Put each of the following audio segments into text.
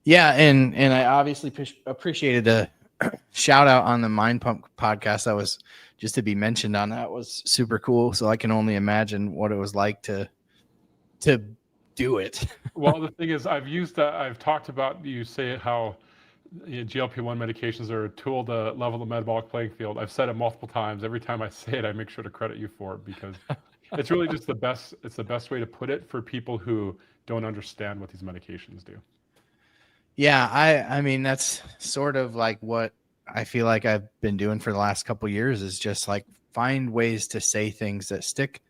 Yeah. And I obviously appreciated the shout out on the Mind Pump podcast. That was just to be mentioned on that was super cool. So I can only imagine what it was like to do it. Well, the thing is, I've talked about, you say how GLP-1 medications are a tool to level the metabolic playing field. I've said it multiple times. Every time I say it, I make sure to credit you for it because it's really just the best. It's the best way to put it for people who don't understand what these medications do. Yeah, I mean that's sort of like what I feel like I've been doing for the last couple of years is just like find ways to say things that stick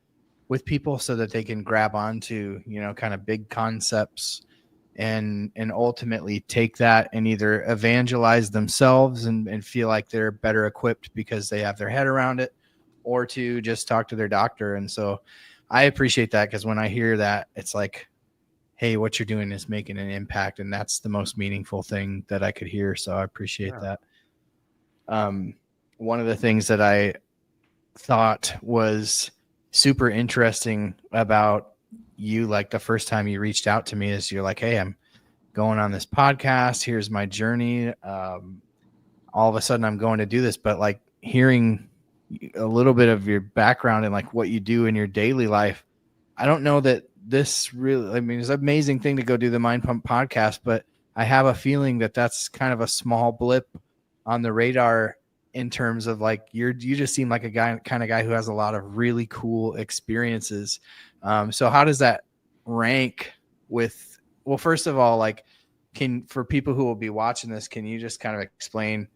with people so that they can grab onto, kind of big concepts and ultimately take that and either evangelize themselves and feel like they're better equipped because they have their head around it, or to just talk to their doctor. And so I appreciate that because when I hear that, it's like, hey, what you're doing is making an impact. And that's the most meaningful thing that I could hear. So I appreciate that. One of the things that I thought was super interesting about you, like the first time you reached out to me, is you're like, hey, I'm going on this podcast. Here's my journey. All of a sudden I'm going to do this, but like hearing a little bit of your background and like what you do in your daily life, I don't know that this really, I mean, it's an amazing thing to go do the Mind Pump podcast, but I have a feeling that that's kind of a small blip on the radar in terms of like, you just seem like a kind of guy who has a lot of really cool experiences. So how does that rank with, well, first of all, like for people who will be watching this, can you just kind of explain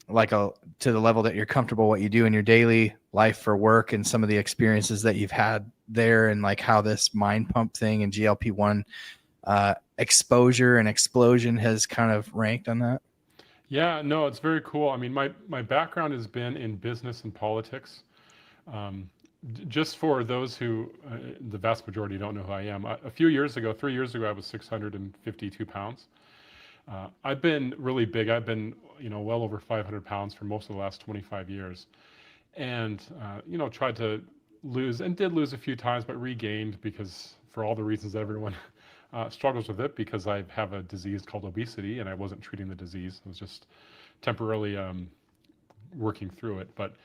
like to the level that you're comfortable what you do in your daily life for work and some of the experiences that you've had there, and like how this Mind Pump thing and GLP-1 exposure and explosion has kind of ranked on that? Yeah, no, it's very cool. I mean, my background has been in business and politics. Just for those who, the vast majority don't know who I am, a few years ago, 3 years ago, I was 652 pounds. I've been really big. I've been, well over 500 pounds for most of the last 25 years. And, tried to lose and did lose a few times, but regained because for all the reasons that everyone struggles with it, because I have a disease called obesity and I wasn't treating the disease. I was just temporarily working through it. But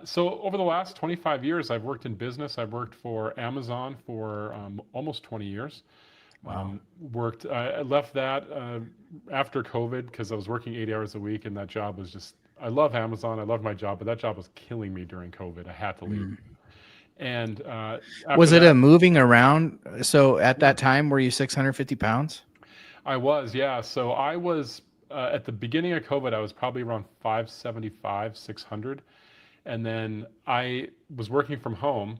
so over the last 25 years, I've worked in business. I've worked for Amazon for almost 20 years. Wow. I left that after COVID because I was working 80 hours a week, and that job was just, I love Amazon. I love my job, but that job was killing me during COVID. I had to leave. And Was after it a that, moving around? So at that time, were you 650 pounds? I was, yeah. So I was, at the beginning of COVID, I was probably around 575, 600. And then I was working from home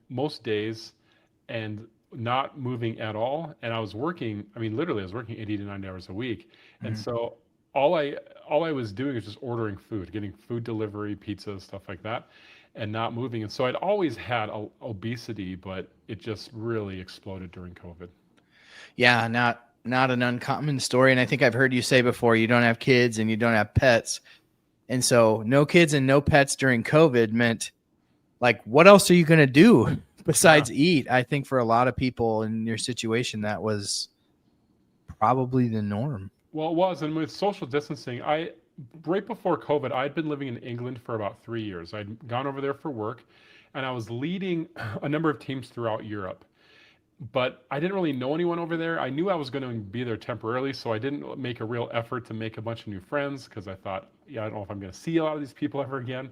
most days and not moving at all. And I was working, I mean, literally, I was working 80 to 90 hours a week. And so all I was doing was just ordering food, getting food delivery, pizza, stuff like that, and not moving. And so I'd always had obesity, but it just really exploded during COVID. Yeah, not an uncommon story. And I think I've heard you say before, you don't have kids and you don't have pets. And so no kids and no pets during COVID meant like, what else are you going to do besides eat? I think for a lot of people in your situation, that was probably the norm. Well, it was. And with social distancing, right before COVID, I'd been living in England for about 3 years. I'd gone over there for work, and I was leading a number of teams throughout Europe. But I didn't really know anyone over there. I knew I was going to be there temporarily, so I didn't make a real effort to make a bunch of new friends because I thought, yeah, I don't know if I'm going to see a lot of these people ever again.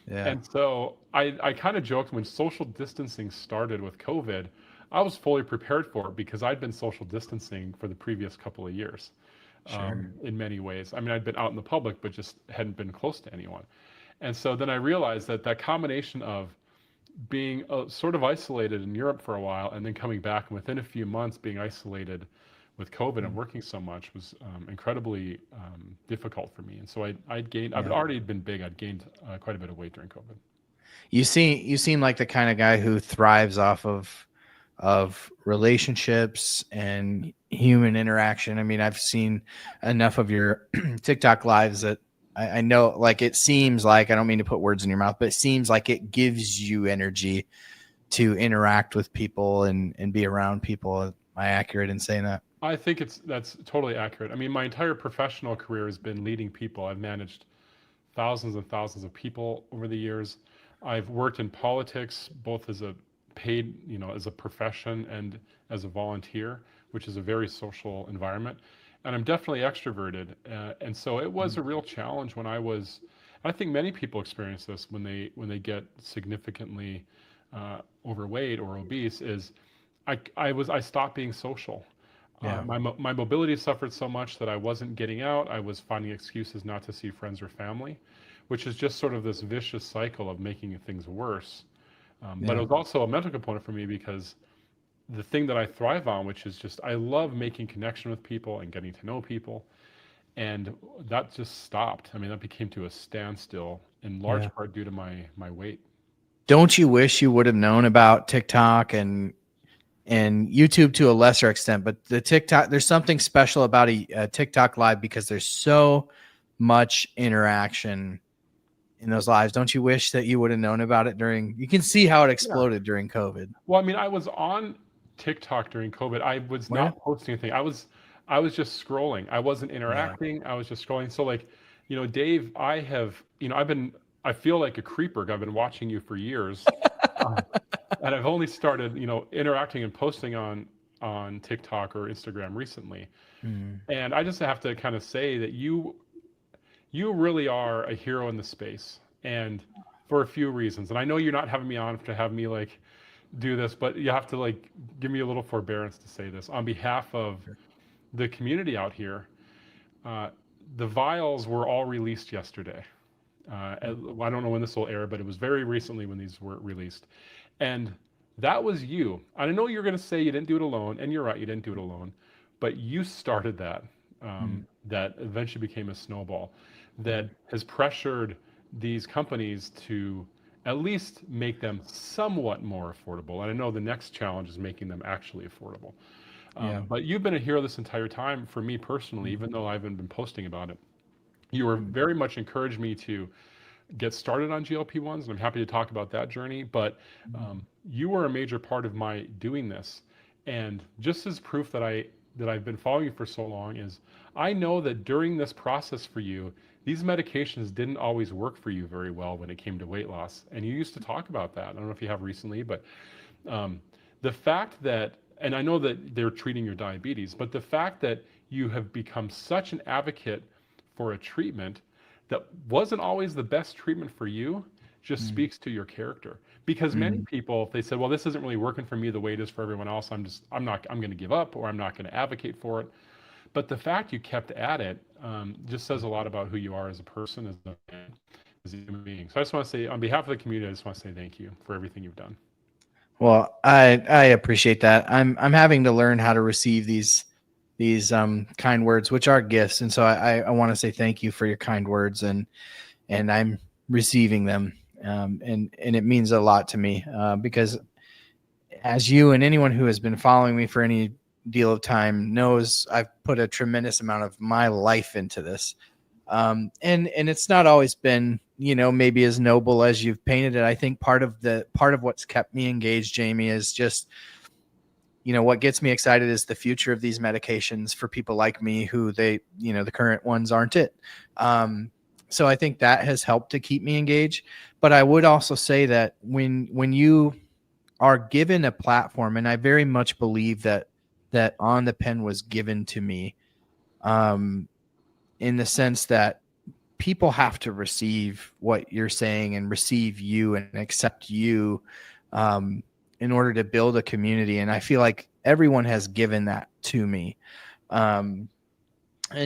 Yeah. And so I kind of joked when social distancing started with COVID, I was fully prepared for it because I'd been social distancing for the previous couple of years. Sure. In many ways. I mean, I'd been out in the public, but just hadn't been close to anyone. And so then I realized that combination of being sort of isolated in Europe for a while and then coming back and within a few months being isolated with COVID and working so much was incredibly difficult for me. And so I'd already been big. I'd gained quite a bit of weight during COVID. You seem like the kind of guy who thrives off of relationships and human interaction. I mean, I've seen enough of your TikTok lives that I know, like, it seems like, I don't mean to put words in your mouth, but it seems like it gives you energy to interact with people and be around people. Am I accurate in saying that? I think that's totally accurate. I mean, my entire professional career has been leading people. I've managed thousands and thousands of people over the years. I've worked in politics, both as a paid, as a profession and as a volunteer, which is a very social environment. And I'm definitely extroverted. And so it was a real challenge when I think many people experience this when they get significantly overweight or obese, is I stopped being social. Yeah. My mobility suffered so much that I wasn't getting out. I was finding excuses not to see friends or family, which is just sort of this vicious cycle of making things worse. But it Yeah. was also a mental component for me because the thing that I thrive on, which is just I love making connection with people and getting to know people, and that just stopped. I mean, that became to a standstill in Yeah. large part due to my weight. Don't you wish you would have known about TikTok and YouTube to a lesser extent, but the TikTok, there's something special about a TikTok live because there's so much interaction in those lives. Don't you wish that you would have known about it you can see how it Yeah. exploded during COVID. Well, I mean, I was on TikTok during COVID. I was Were you? not posting anything. I was just scrolling. I wasn't Yeah. interacting. I was just scrolling. So like, Dave, I feel like a creeper. I've been watching you for years. Uh, and I've only started, interacting and posting on TikTok or Instagram recently. Mm. And I just have to kind of say that you really are a hero in the space, and for a few reasons. And I know you're not having me on to have me like do this, but you have to like give me a little forbearance to say this on behalf of the community out here. Uh, the vials were all released yesterday. I don't know when this will air, but it was very recently when these were released. And that was you. I know you're going to say you didn't do it alone, and you're right, you didn't do it alone, but you started that. Mm. That eventually became a snowball that Mm. has pressured these companies to at least make them somewhat more affordable. And I know the next challenge is making them actually affordable. Yeah. But you've been a hero this entire time for me personally, even though I haven't been posting about it. You were very much encouraged me to get started on GLP-1s, and I'm happy to talk about that journey. But you were a major part of my doing this, and just as proof that I've been following you for so long is I know that during this process for you, these medications didn't always work for you very well when it came to weight loss, and you used to talk about that. I don't know if you have recently, but um, the fact that, and I know that they're treating your diabetes, but the fact that you have become such an advocate for a treatment that wasn't always the best treatment for you just Mm. speaks to your character. Because many Mm. people, if they said, well, this isn't really working for me the way it is for everyone else, I'm going to give up, or I'm not going to advocate for it. But the fact you kept at it just says a lot about who you are as a person, as a human being. So I just want to say, on behalf of the community, I just want to say thank you for everything you've done. Well, I appreciate that. I'm having to learn how to receive these kind words, which are gifts, and so I want to say thank you for your kind words, and I'm receiving them, and it means a lot to me because as you and anyone who has been following me for any deal of time knows, I've put a tremendous amount of my life into this. And it's not always been, maybe as noble as you've painted it. I think part of what's kept me engaged, Jamie, is just, what gets me excited is the future of these medications for people like me who the current ones aren't it. So I think that has helped to keep me engaged. But I would also say that when you are given a platform, and I very much believe that On the Pen was given to me, in the sense that people have to receive what you're saying and receive you and accept you, in order to build a community. And I feel like everyone has given that to me. And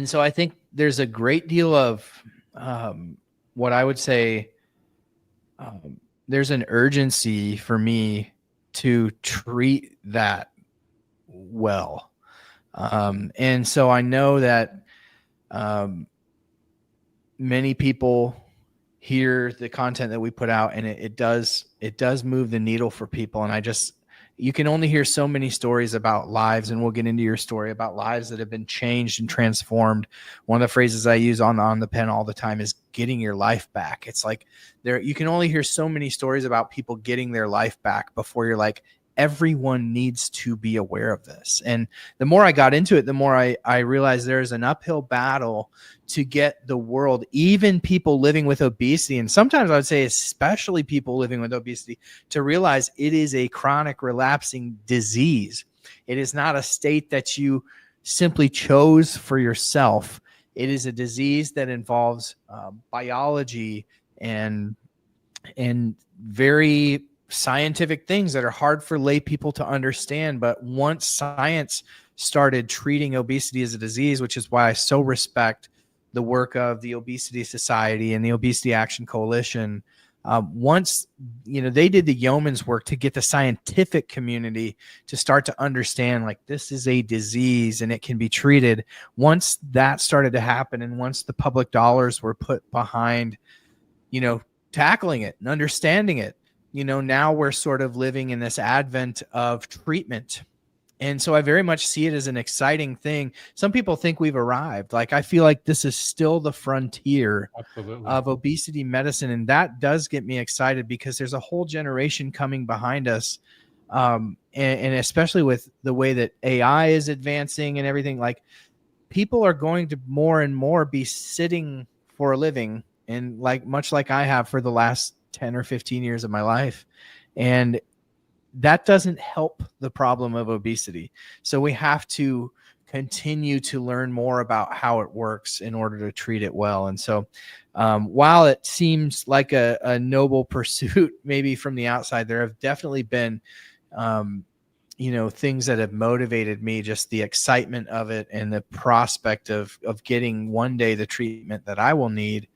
so I think there's a great deal of what I would say, there's an urgency for me to treat that well. And so I know that um, many people hear the content that we put out, and it does move the needle for people. And you can only hear so many stories about lives, and we'll get into your story about lives that have been changed and transformed. One of the phrases I use on the pen all the time is getting your life back. It's like you can only hear so many stories about people getting their life back before you're like, everyone needs to be aware of this. And the more I got into it, the more I realized there's an uphill battle to get the world, even people living with obesity, and sometimes I would say especially people living with obesity, to realize it is a chronic relapsing disease. It is not a state that you simply chose for yourself. It is a disease that involves biology and very scientific things that are hard for lay people to understand. But once science started treating obesity as a disease, which is why I so respect the work of the Obesity Society and the Obesity Action Coalition, once they did the yeoman's work to get the scientific community to start to understand, like, this is a disease and it can be treated. Once that started to happen, and once the public dollars were put behind tackling it and understanding it, now we're sort of living in this advent of treatment. And so I very much see it as an exciting thing. Some people think we've arrived. Like, I feel like this is still the frontier Absolutely. of obesity medicine. And that does get me excited, because there's a whole generation coming behind us. And especially with the way that AI is advancing and everything, like, people are going to more and more be sitting for a living, and much like I have for the last 10 or 15 years of my life. And that doesn't help the problem of obesity. So we have to continue to learn more about how it works in order to treat it well. And so while it seems like a noble pursuit, maybe from the outside, there have definitely been things that have motivated me, just the excitement of it and the prospect of getting one day the treatment that I will need,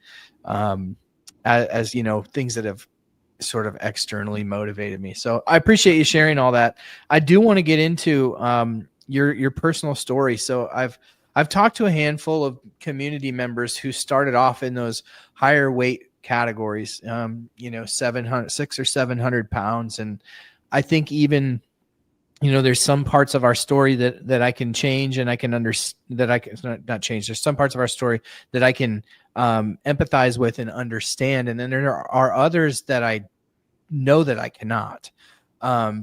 as things that have sort of externally motivated me. So I appreciate you sharing all that. I do want to get into your personal story. So I've talked to a handful of community members who started off in those higher weight categories, 600 or 700 pounds. And I think even, there's some parts of our story that I can change, and I can understand that I can not change. There's some parts of our story that I can empathize with and understand. And then there are others that I know that I cannot,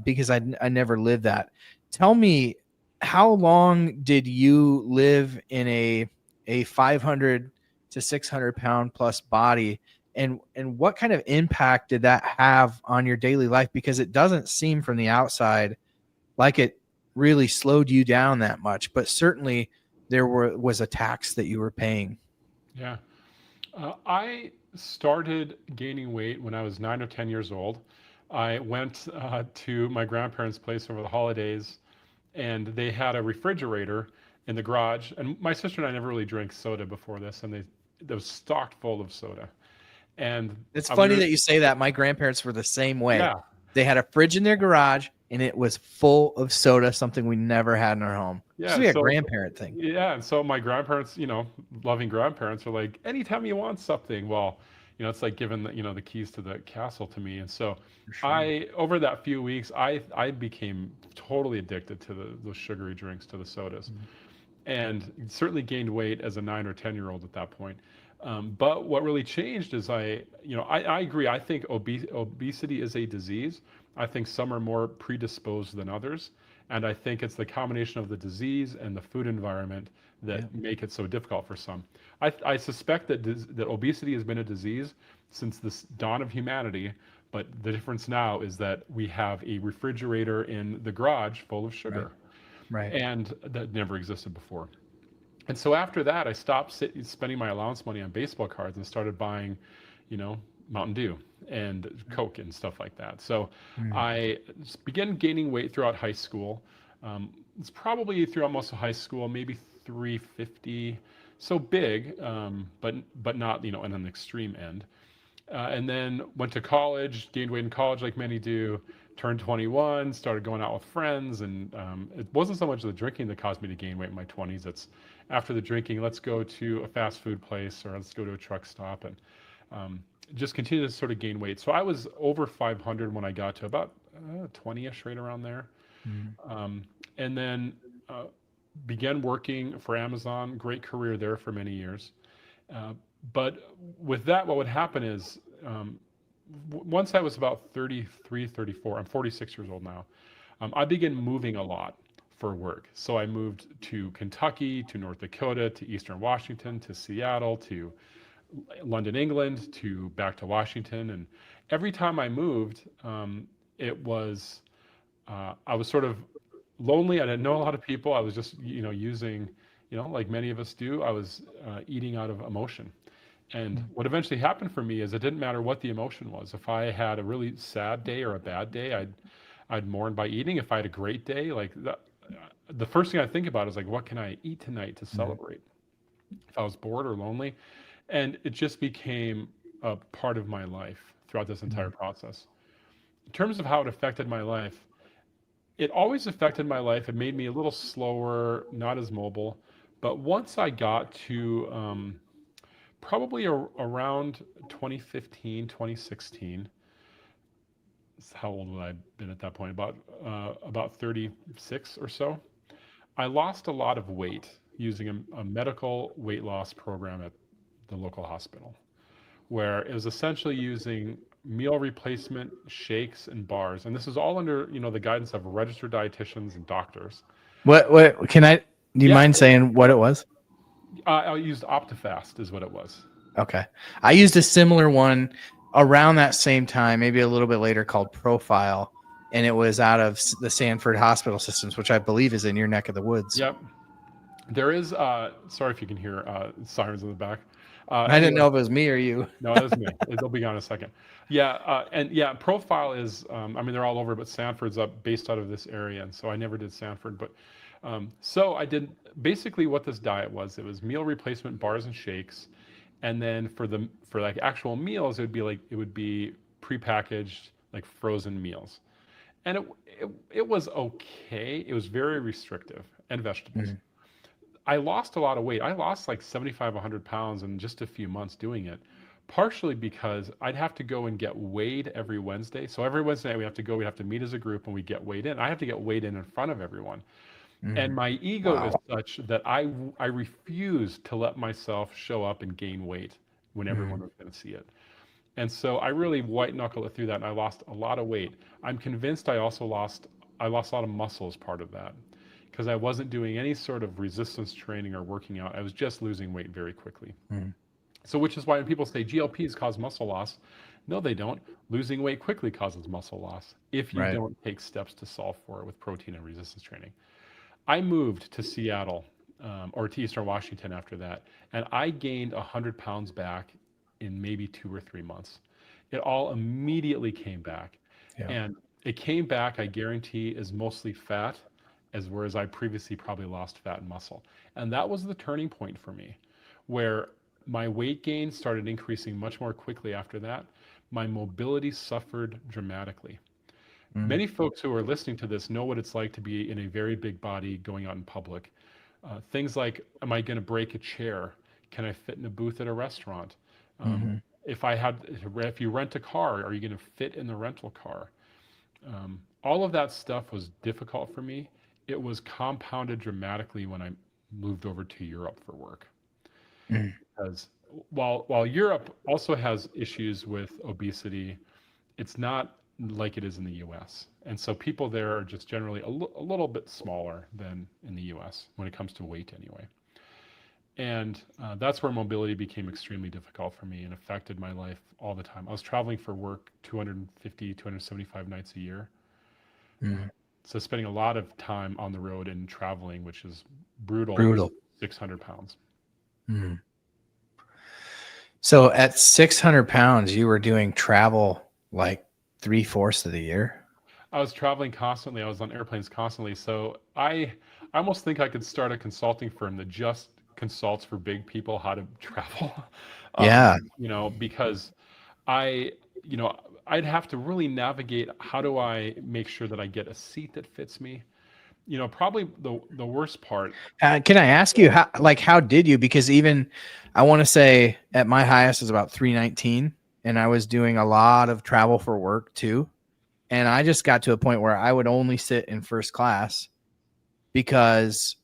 because I never lived that. Tell me, how long did you live in a 500 to 600 pound plus body, and what kind of impact did that have on your daily life? Because it doesn't seem from the outside like it really slowed you down that much, but certainly there was a tax that you were paying. Yeah. I started gaining weight when I was 9 or 10 years old. I went to my grandparents' place over the holidays, and they had a refrigerator in the garage. And my sister and I never really drank soda before this, and they was stocked full of soda. And It's funny that you say that. My grandparents were the same way. yeah, They had a fridge in their garage, and it was full of soda, something we never had in our home. It's yeah. a So grandparent thing. yeah, and so my grandparents, loving grandparents, are like, anytime you want something, well, it's like giving the keys to the castle to me. And so For sure. I, over that few weeks, I became totally addicted to those sugary drinks, to the sodas, Mhm. and certainly gained weight as a 9 or 10 year old at that point. But what really changed is I agree. I think obesity is a disease. I think some are more predisposed than others. And I think it's the combination of the disease and the food environment Yeah. that make it so difficult for some. I suspect that obesity has been a disease since the dawn of humanity, but the difference now is that we have a refrigerator in the garage full of Right. sugar, Right. and that never existed before. And so after that, I stopped spending my allowance money on baseball cards and started buying, you know, Mountain Dew and Coke and stuff like that. So Mm. I began gaining weight throughout high school. It's probably throughout most of high school, maybe 350, so big, but not in an extreme end. And then went to college, gained weight in college like many do, turned 21, started going out with friends. And it wasn't so much the drinking that caused me to gain weight in my 20s. It's after the drinking, let's go to a fast food place or let's go to a truck stop, and just continue to sort of gain weight. So I was over 500 when I got to about 20-ish, right around there. Mm. Um, and then began working for Amazon, great career there for many years. Uh, but with that, what would happen is once I was about 33, 34, I'm 46 years old now. I began moving a lot for work. So I moved to Kentucky, to North Dakota, to Eastern Washington, to Seattle, to London, England, to back to Washington. And every time I moved, it was I was sort of lonely. I didn't know a lot of people. I was just using, like many of us do. I was eating out of emotion. And what eventually happened for me is it didn't matter what the emotion was. If I had a really sad day or a bad day, I'd mourn by eating. If I had a great day, like the first thing I think about is like, what can I eat tonight to Mhm. celebrate? If I was bored or lonely, and it just became a part of my life throughout this entire Mhm. process. In terms of how it affected my life, it always affected my life. It made me a little slower, not as mobile. But once I got to probably around 2015, 2016, how old would I have been at that point? About 36 or so. I lost a lot of weight using a medical weight loss program at the local hospital, where it was essentially using meal replacement shakes and bars, and this is all under the guidance of registered dietitians and doctors. What can I? Do you Yeah, mind saying what it was? I used Optifast, is what it was. Okay. I used a similar one around that same time, maybe a little bit later, called Profile, and it was out of the Sanford Hospital Systems, which I believe is in your neck of the woods. Yep. There is, sorry if you can hear sirens in the back. I didn't Anyway, know if it was me or you. no, that's me. They'll be gone in a second. Yeah, and yeah, Profile is, I mean, they're all over, but Sanford's based out of this area, and so I never did Sanford. But so I did basically what this diet was. It was meal replacement bars and shakes, and then for like actual meals, it would be prepackaged like frozen meals, and it was okay. It was very restrictive, and vegetables. Mhm. I lost a lot of weight. I lost like 75, 100 pounds in just a few months doing it, partially because I'd have to go and get weighed every Wednesday. So every Wednesday we have to meet as a group and we get weighed in. I have to get weighed in front of everyone. And Mhm. my ego is Wow. such that I refuse to let myself show up and gain weight when everyone Mhm. was going to see it. And so I really white knuckle it through that, and I lost a lot of weight. I'm convinced I lost a lot of muscle as part of that because I wasn't doing any sort of resistance training or working out. I was just losing weight very quickly. Mhm. So which is why when people say GLPs cause muscle loss, no, they don't. Losing weight quickly causes muscle loss if you Right. don't take steps to solve for it with protein and resistance training. I moved to Seattle or to Eastern Washington after that, and I gained 100 pounds back in maybe 2 or 3 months. It all immediately came back, Yeah. and it came back, I guarantee, is mostly fat, as whereas I previously probably lost fat and muscle. And that was the turning point for me, where my weight gain started increasing much more quickly after that. My mobility suffered dramatically. Mhm. Many folks who are listening to this know what it's like to be in a very big body going out in public. Things like, am I going to break a chair? Can I fit in a booth at a restaurant? Um, Mhm. if you rent a car, are you going to fit in the rental car? All of that stuff was difficult for me. It was compounded dramatically when I moved over to Europe for work. Mhm. Because while Europe also has issues with obesity, it's not like it is in the US. And so people there are just generally a little bit smaller than in the US when it comes to weight, anyway. And that's where mobility became extremely difficult for me and affected my life all the time. I was traveling for work 250, 275 nights a year. Uh, Mhm. so spending a lot of time on the road and traveling, which is brutal, Brutal. losing 600 pounds. Mhm. So at 600 pounds, you were doing travel like 3/4 of the year. I was traveling constantly. I was on airplanes constantly. So I almost think I could start a consulting firm that just consults for big people how to travel. Yeah. Because I, you know, I'd have to really navigate how do I make sure that I get a seat that fits me. Probably the worst part. Can I ask you how did you? Because even I want to say at my highest was about 319, and I was doing a lot of travel for work too. And I just got to a point where I would only sit in first class because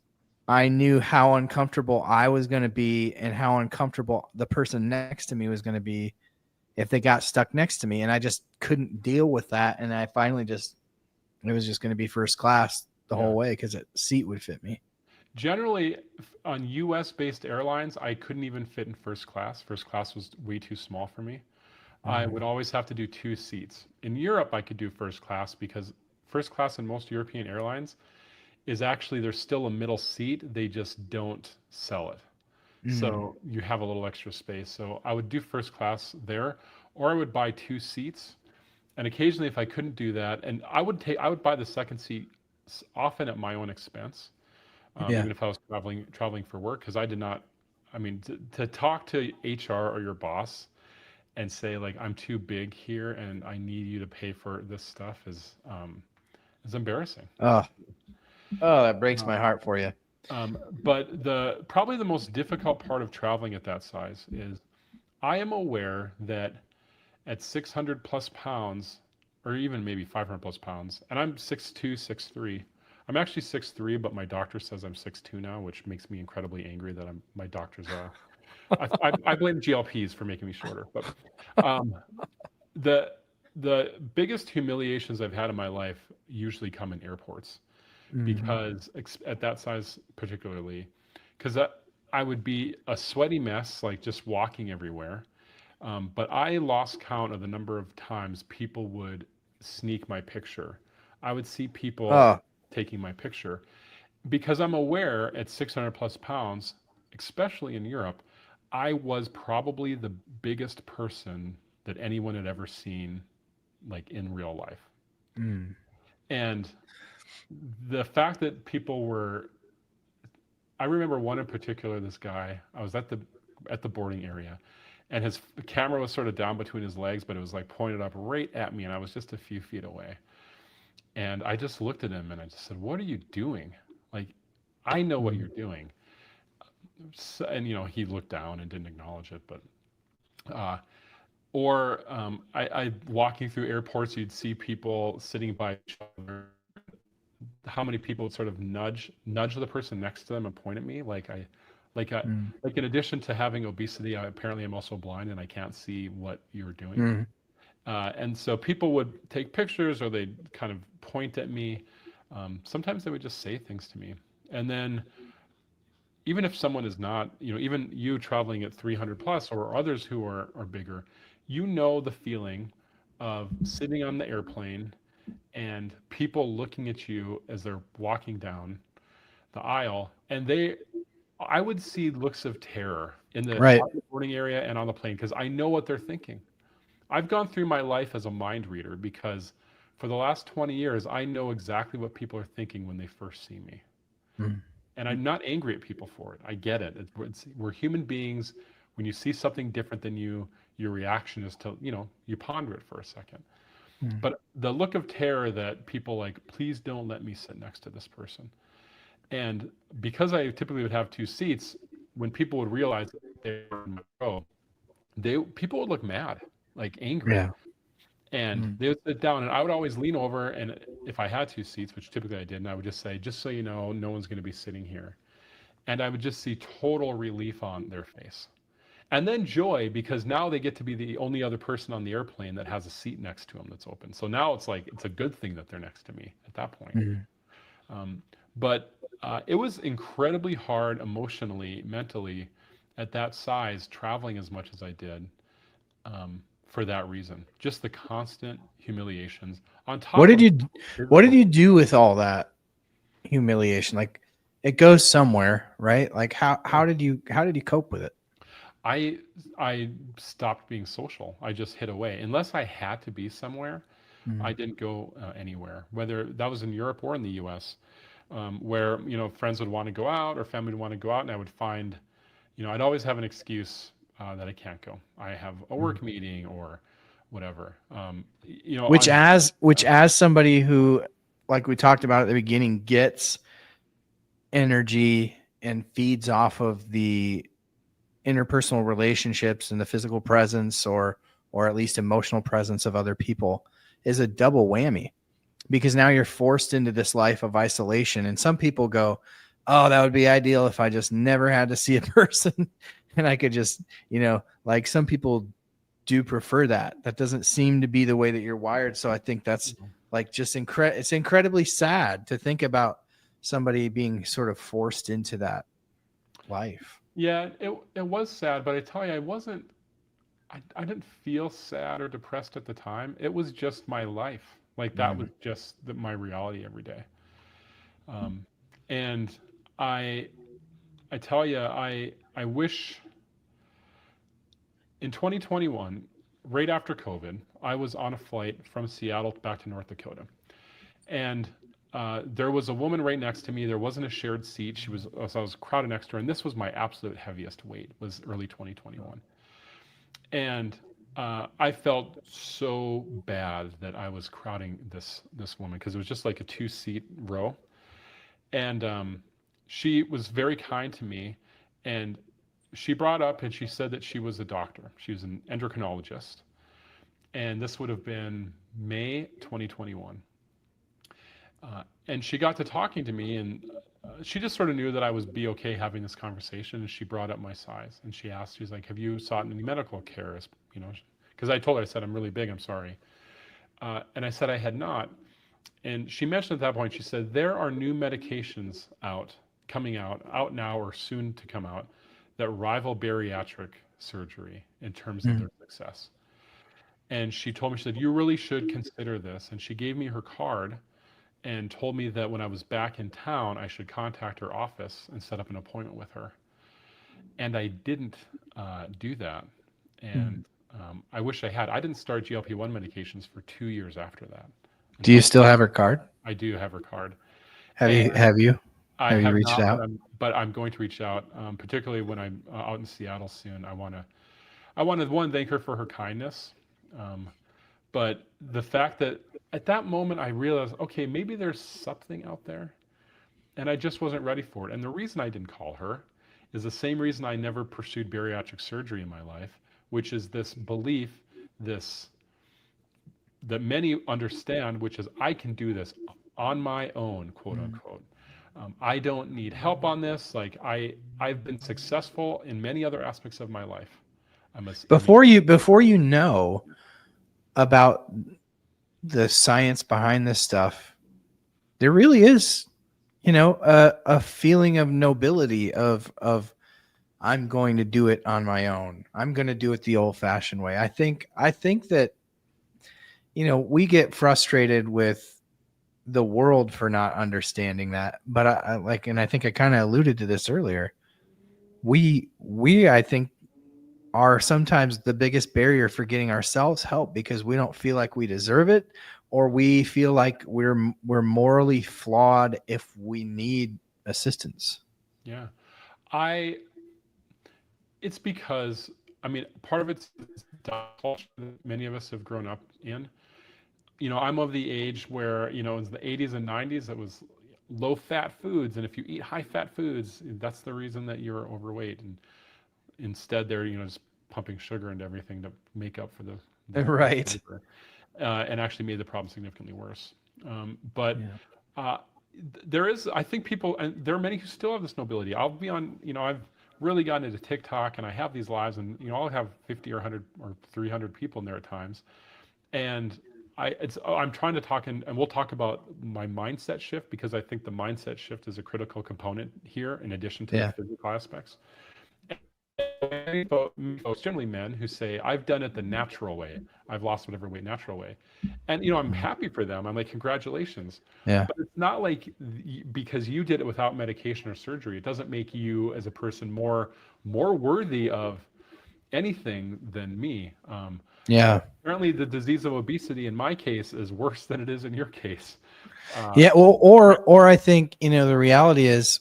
I knew how uncomfortable I was going to be and how uncomfortable the person next to me was going to be if they got stuck next to me. And I just couldn't deal with that. And I finally just it was just going to be first class the Yeah. whole way because the seat would fit me. Generally, on US based airlines, I couldn't even fit in first class. First class was way too small for me. I would always have to do two seats. In Europe, I could do first class because first class in most European airlines is actually there's still a middle seat. They just don't sell it. Mm. So you have a little extra space. So I would do first class there, or I would buy two seats. And occasionally, if I couldn't do that, and I would buy the second seat often at my own expense, Yeah. even if I was traveling for work, because I did not. I mean, to talk to HR or your boss and say like I'm too big here and I need you to pay for this stuff is embarrassing. Oh, oh, that breaks my heart for you. But the probably the most difficult part of traveling at that size is I am aware that at 600 plus pounds, or even maybe 500 plus pounds, and I'm 6'2", 6'3". I'm actually 6'3", but my doctor says I'm 6'2" now, which makes me incredibly angry that my doctor's I blame GLPs for making me shorter, but um, the the biggest humiliations I've had in my life usually come in airports Mm-hmm. because at that size particularly, because I would be a sweaty mess, like just walking everywhere. But I lost count of the number of times people would sneak my picture. I would see people Oh, taking my picture because I'm aware at 600 plus pounds, especially in Europe, I was probably the biggest person that anyone had ever seen, like in real life. mm. And the fact that people were, I remember one in particular, this guy, I was at the boarding area and his camera was sort of down between his legs, but it was like pointed up right at me and I was just a few feet away. And I just looked at him and I just said, "What are you doing? Like, I know what Mm. you're doing." So, and he looked down and didn't acknowledge it, but uh, or I walking through airports, you'd see people sitting by each other. How many people would sort of nudge the person next to them and point at me like I Mm. like in addition to having obesity, I apparently am also blind and I can't see what you're doing. Mm. And so people would take pictures or they'd kind of point at me. Sometimes they would just say things to me. And then even if someone is not, even you traveling at 300 plus or others who are bigger, the feeling of sitting on the airplane and people looking at you as they're walking down the aisle and I would see looks of terror Right. on the boarding area and on the plane because I know what they're thinking. I've gone through my life as a mind reader because for the last 20 years, I know exactly what people are thinking when they first see me. Mm. And I'm not angry at people for it. I get it. We're human beings. When you see something different than you, your reaction is to, you ponder it for a second. Mm. But the look of terror that people like, please don't let me sit next to this person. And because I typically would have two seats, when people would realize that they were in my row, people would look mad, like angry. Yeah. And Mm. they would sit down, and I would always lean over. And if I had two seats, which typically I didn't, I would just say, just so you know, no one's going to be sitting here. And I would just see total relief on their face. And then joy, because now they get to be the only other person on the airplane that has a seat next to them that's open. So now it's like, it's a good thing that they're next to me at that point. Mm. Um, but it was incredibly hard emotionally, mentally, at that size, traveling as much as I did for that reason. Just the constant humiliations on What top did of you what did physical. you do with all that humiliation? Like it goes somewhere, right? Like how did you cope with it? I I stopped being social. I just hid away. Unless I had to be somewhere, I Mm. didn't go anywhere. Whether that was in Europe or in the U.S., where friends would want to go out or family would want to go out, and I would find, I'd always have an excuse that I can't go. I have a Mm. work meeting or whatever. Which as somebody who, like we talked about at the beginning, gets energy and feeds off of the interpersonal relationships and the physical presence or at least emotional presence of other people is a double whammy because now you're forced into this life of isolation. And some people go, oh, that would be ideal if I just never had to see a person and I could just, like some people do prefer that. That doesn't seem to be the way that you're wired. So I think that's Like just it's incredibly sad to think about somebody being sort of forced into that life. Yeah, it was sad, but I tell you, I didn't feel sad or depressed at the time. It was just my life. Like that was just my reality every day. Um, and I I tell you, I wish in 2021, right after COVID, I was on a flight from Seattle back to North Dakota, and there was a woman right next to me. There wasn't a shared seat. So I was crowded next to her, and this was my absolute heaviest weight. Was early 2021, and I felt so bad that I was crowding this woman because it was just like a 2-seat row, and she was very kind to me, and she brought up and she said that she was a doctor. She was an endocrinologist, and this would have been May 2021. And she got to talking to me, and she just sort of knew that I would be okay having this conversation. And she brought up my size, and she asked, she's like, "Have you sought any medical care?" You know, because I told her, I said, "I'm really big. I'm sorry." And I said I had not. And she mentioned at that point, she said, there are new medications coming out now or soon to come out, that rival bariatric surgery in terms of their success. And she told me, she said, you really should consider this. And she gave me her card and told me that when I was back in town, I should contact her office and set up an appointment with her. And I didn't do that. And I wish I had. I didn't start GLP-1 medications for 2 years after that. Do you still have her card? I do have her card. Have And you have you I have you have reached not, out? but I'm going to reach out, particularly when I'm out in Seattle soon. I want to one thank her for her kindness, but the fact that at that moment I realized, okay, maybe there's something out there, and I just wasn't ready for it. And the reason I didn't call her is the same reason I never pursued bariatric surgery in my life, which is this belief, this that many understand, which is I can do this on my own, quote unquote. I don't need help on this. Like I've been successful in many other aspects of my life. Before you know about the science behind this stuff, there really is, a feeling of nobility of I'm going to do it on my own. I'm going to do it the old-fashioned way. I think that we get frustrated with the world for not understanding that. But and I think I kind of alluded to this earlier. We I think are sometimes the biggest barrier for getting ourselves help because we don't feel like we deserve it, or we feel like we're morally flawed if we need assistance. Yeah. It's because, I mean, part of it's the culture that many of us have grown up in. I'm of the age where, in the 80s and 90s, it was low fat foods. And if you eat high fat foods, that's the reason that you're overweight. And instead they're, just pumping sugar into everything to make up for the right. sugar, and actually made the problem significantly worse. But there is, I think people, and there are many who still have this nobility. I'll be on, I've really gotten into TikTok and I have these lives and, I'll have 50 or 100 or 300 people in there at times. And I'm trying to talk, and we'll talk about my mindset shift, because I think the mindset shift is a critical component here in addition to the physical aspects. And folks, generally men, who say, I've done it the natural way. I've lost whatever weight natural way. And, I'm happy for them. I'm like, congratulations. Yeah. But it's not like because you did it without medication or surgery, it doesn't make you as a person more worthy of anything than me. Apparently the disease of obesity in my case is worse than it is in your case. Or I think, the reality is,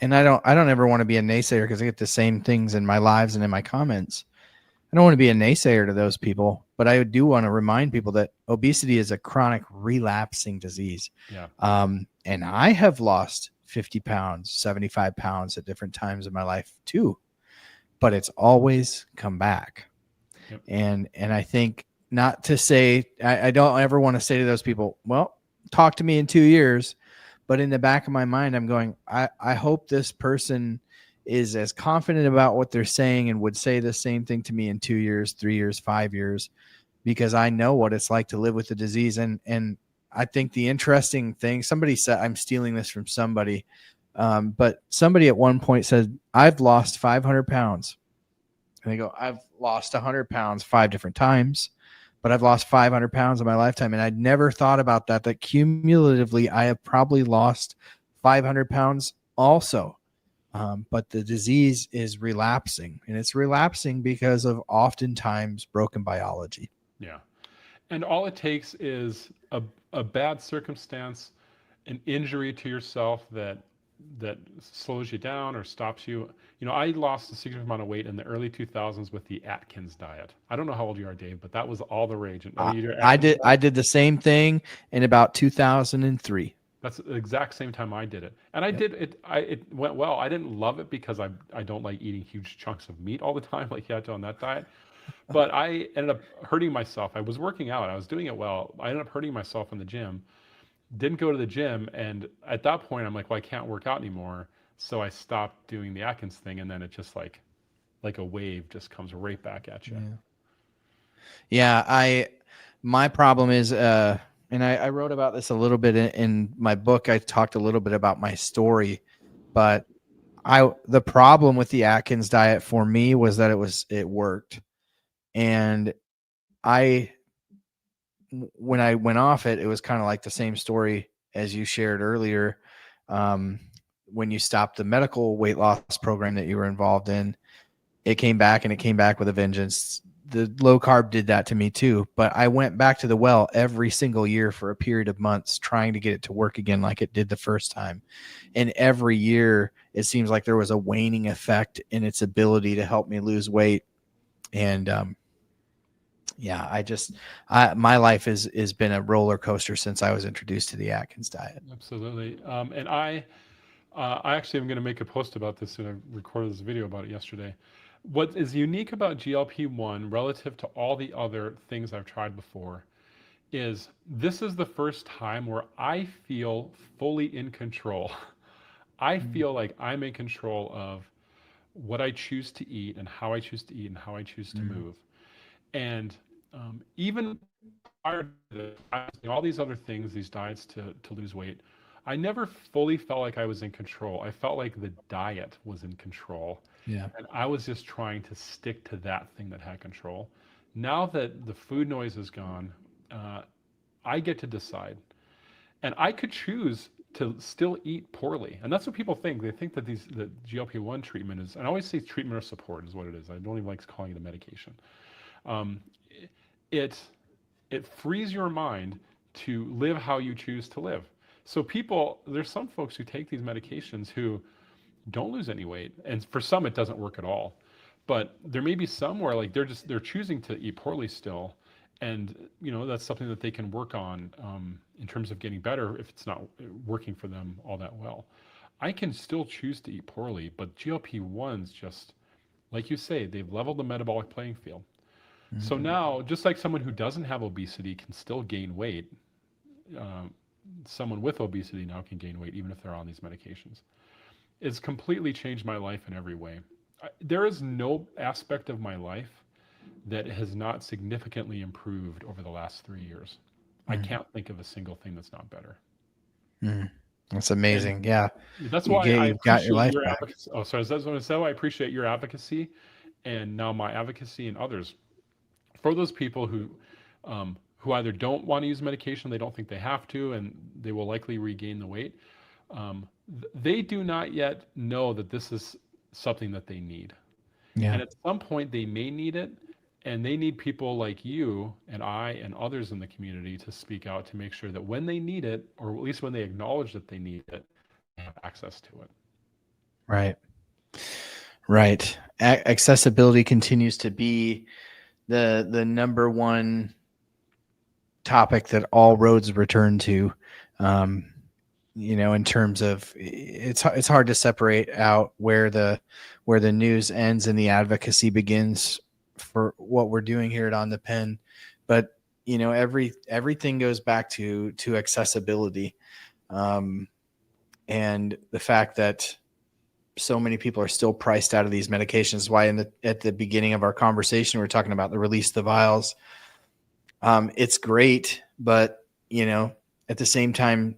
and I don't ever want to be a naysayer because I get the same things in my lives and in my comments. I don't want to be a naysayer to those people, but I do want to remind people that obesity is a chronic relapsing disease. Yeah. And I have lost 50 pounds, 75 pounds at different times in my life too, but it's always come back. Yep. And I think, not to say, I don't ever want to say to those people, well, talk to me in 2 years. But in the back of my mind, I'm going, I hope this person is as confident about what they're saying and would say the same thing to me in 2 years, 3 years, 5 years, because I know what it's like to live with the disease. And I think the interesting thing, somebody said, I'm stealing this from somebody, but somebody at one point said, I've lost 500 pounds. And they go, I've lost 100 pounds 5 different times, but I've lost 500 pounds in my lifetime. And I'd never thought about that cumulatively, I have probably lost 500 pounds also. But the disease is relapsing, and it's relapsing because of oftentimes broken biology. Yeah. And all it takes is a bad circumstance, an injury to yourself that slows you down or stops you. You know, I lost a significant amount of weight in the early 2000s with the Atkins diet. I don't know how old you are, Dave, but that was all the rage. I did the same thing in about 2003. That's the exact same time I did it, and I Yep. did it. It went well. I didn't love it because I don't like eating huge chunks of meat all the time like you had to on that diet. But I ended up hurting myself. I was working out. I was doing it well. I ended up hurting myself in the gym. Didn't go to the gym, and at that point, I'm like, well, I can't work out anymore. So I stopped doing the Atkins thing, and then it just like a wave just comes right back at you. Yeah. Yeah, my problem is and I wrote about this a little bit in my book. I talked a little bit about my story, but the problem with the Atkins diet for me was that it worked. And I when I went off it, it was kind of like the same story as you shared earlier. Um, when you stopped the medical weight loss program that you were involved in, it came back, and it came back with a vengeance. The low carb did that to me too, but I went back to the well every single year for a period of months trying to get it to work again like it did the first time. And every year it seems like there was a waning effect in its ability to help me lose weight. And yeah, my life has been a roller coaster since I was introduced to the Atkins diet. Absolutely. And I actually am going to make a post about this, and I recorded this video about it yesterday. What is unique about GLP-1 relative to all the other things I've tried before is this is the first time where I feel fully in control. I feel like I'm in control of what I choose to eat and how I choose to eat and how I choose to move. And even prior to this, I was doing all these other things, these diets to lose weight, I never fully felt like I was in control. I felt like the diet was in control. Yeah. And I was just trying to stick to that thing that had control. Now that the food noise is gone, I get to decide. And I could choose to still eat poorly. And that's what people think. They think that the GLP-1 treatment is, and I always say treatment or support is what it is. I don't even like calling it a medication. Um, it it frees your mind to live how you choose to live. So there's some folks who take these medications who don't lose any weight, and for some it doesn't work at all. But there may be some where like they're choosing to eat poorly still, and that's something that they can work on in terms of getting better if it's not working for them all that well. I can still choose to eat poorly, but GLP-1s just, like you say, they've leveled the metabolic playing field. So now, just like someone who doesn't have obesity can still gain weight, uh, someone with obesity now can gain weight even if they're on these medications. It's completely changed my life in every way. There is no aspect of my life that has not significantly improved over the last 3 years. I can't think of a single thing that's not better. That's And amazing. Yeah. that's why I You've got your appreciate life your back. advocacy. Oh, sorry, that's what I said. Why I appreciate your advocacy, and now my advocacy and others for those people who either don't want to use medication, they don't think they have to, and they will likely regain the weight. They do not yet know that this is something that they need. Yeah. And at some point, they may need it, and they need people like you and I and others in the community to speak out to make sure that when they need it, or at least when they acknowledge that they need it, they have access to it. Right. Right. Accessibility continues to be the number one topic that all roads return to. Um, in terms of it's hard to separate out where the news ends and the advocacy begins for what we're doing here at On the Pen. But everything goes back to accessibility, and the fact that so many people are still priced out of these medications. Why at the beginning of our conversation we were talking about the release the vials. It's great, but at the same time,